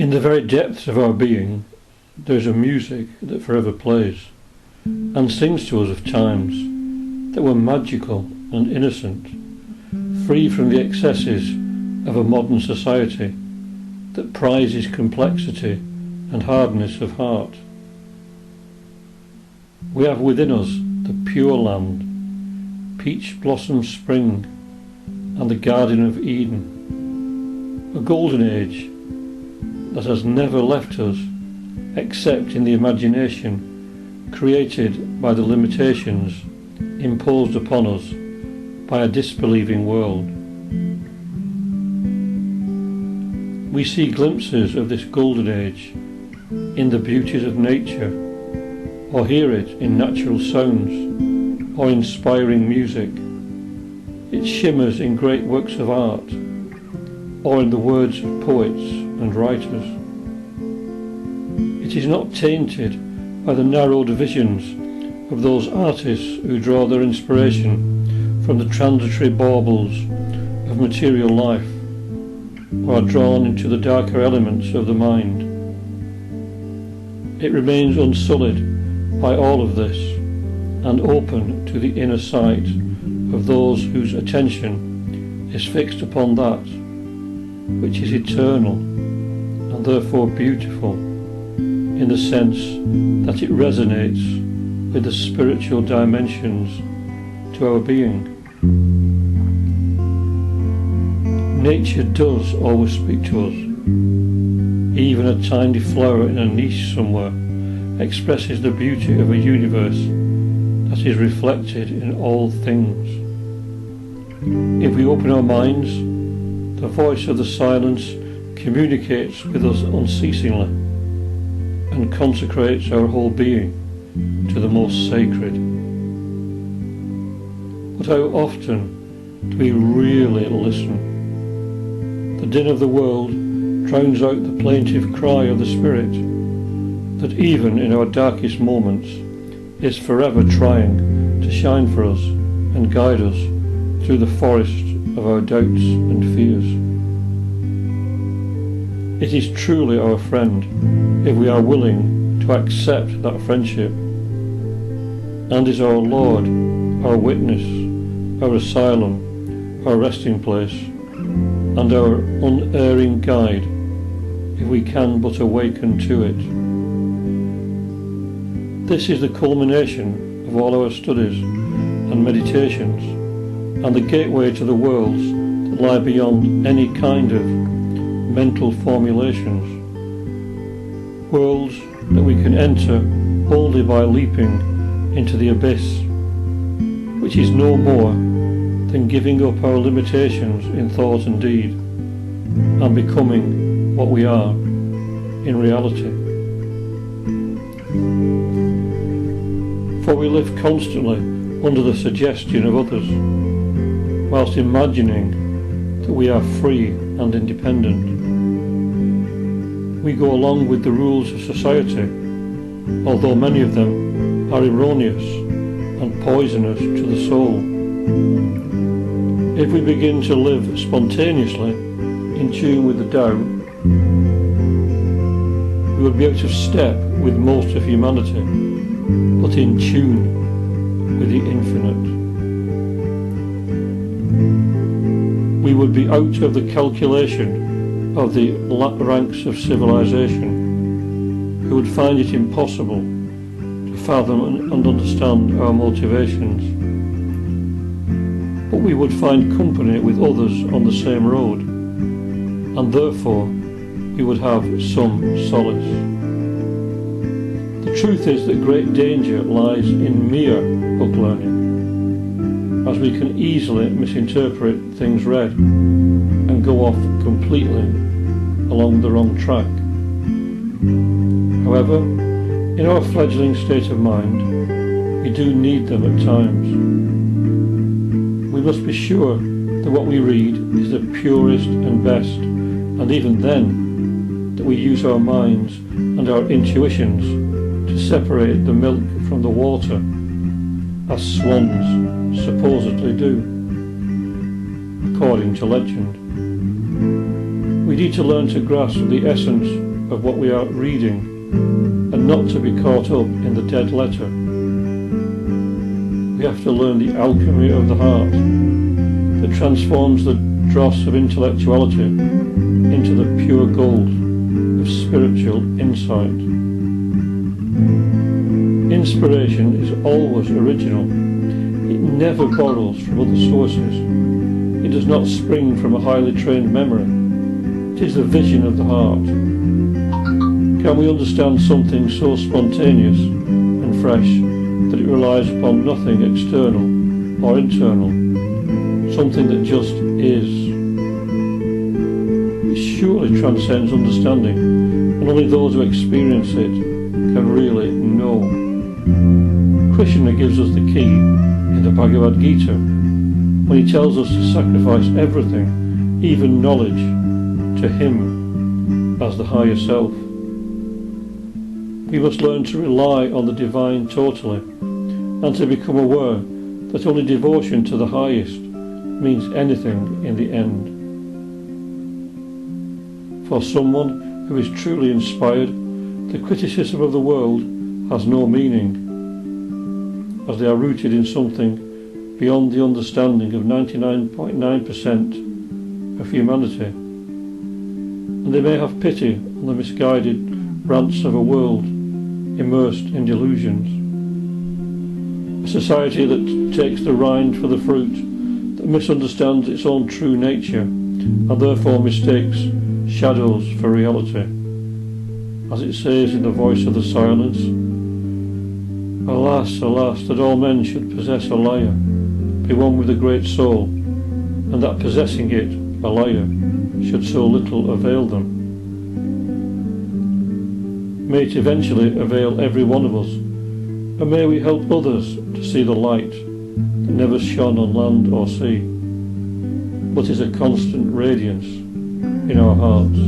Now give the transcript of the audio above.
In the very depths of our being, there is a music that forever plays and sings to us of times that were magical and innocent, free from the excesses of a modern society that prizes complexity and hardness of heart. We have within us the Pure Land, Peach Blossom Spring, and the Garden of Eden, a golden age that has never left us except in the imagination created by the limitations imposed upon us by a disbelieving world. We see glimpses of this golden age in the beauties of nature, or hear it in natural sounds or inspiring music. It shimmers in great works of art or in the words of poets and writers. It is not tainted by the narrow divisions of those artists who draw their inspiration from the transitory baubles of material life, or are drawn into the darker elements of the mind. It remains unsullied by all of this and open to the inner sight of those whose attention is fixed upon that which is eternal and therefore beautiful, in the sense that it resonates with the spiritual dimensions to our being. Nature does always speak to us. Even a tiny flower in a niche somewhere expresses the beauty of a universe that is reflected in all things. If we open our minds, the voice of the silence communicates with us unceasingly and consecrates our whole being to the most sacred. But how often do we really listen? The din of the world drowns out the plaintive cry of the Spirit that even in our darkest moments is forever trying to shine for us and guide us through the forest of our doubts and fears. It is truly our friend if we are willing to accept that friendship, and is our Lord, our witness, our asylum, our resting place, and our unerring guide if we can but awaken to it. This is the culmination of all our studies and meditations, and the gateway to the worlds that lie beyond any kind of mental formulations, worlds that we can enter only by leaping into the abyss, which is no more than giving up our limitations in thought and deed and becoming what we are in reality. For we live constantly under the suggestion of others, whilst imagining that we are free and independent. We go along with the rules of society, although many of them are erroneous and poisonous to the soul. If we begin to live spontaneously in tune with the Tao, we would be out of step with most of humanity, but in tune with the infinite. We would be out of the calculation of the ranks of civilization, who would find it impossible to fathom and understand our motivations. But we would find company with others on the same road, and therefore we would have some solace. The truth is that great danger lies in mere book learning, as we can easily misinterpret things read and go off completely along the wrong track. However, in our fledgling state of mind, we do need them at times. We must be sure that what we read is the purest and best, and even then, that we use our minds and our intuitions to separate the milk from the water, as swans supposedly do, according to legend. We need to learn to grasp the essence of what we are reading and not to be caught up in the dead letter. We have to learn the alchemy of the heart that transforms the dross of intellectuality into the pure gold of spiritual insight. Inspiration is always original. It never borrows from other sources. It does not spring from a highly trained memory. It is the vision of the heart. Can we understand something so spontaneous and fresh that it relies upon nothing external or internal, something that just is? It surely transcends understanding, and only those who experience it can really know. Krishna gives us the key in the Bhagavad Gita when he tells us to sacrifice everything, even knowledge, to him as the higher self. We must learn to rely on the divine totally and to become aware that only devotion to the highest means anything in the end. For someone who is truly inspired, the criticism of the world has no meaning, as they are rooted in something beyond the understanding of 99.9% of humanity, and they may have pity on the misguided rants of a world immersed in delusions. A society that takes the rind for the fruit, that misunderstands its own true nature, and therefore mistakes shadows for reality. As it says in the voice of the silence, alas, alas, that all men should possess a lyre, be one with a great soul, and that possessing it, a lyre, should so little avail them. May it eventually avail every one of us, and may we help others to see the light that never shone on land or sea, but is a constant radiance in our hearts.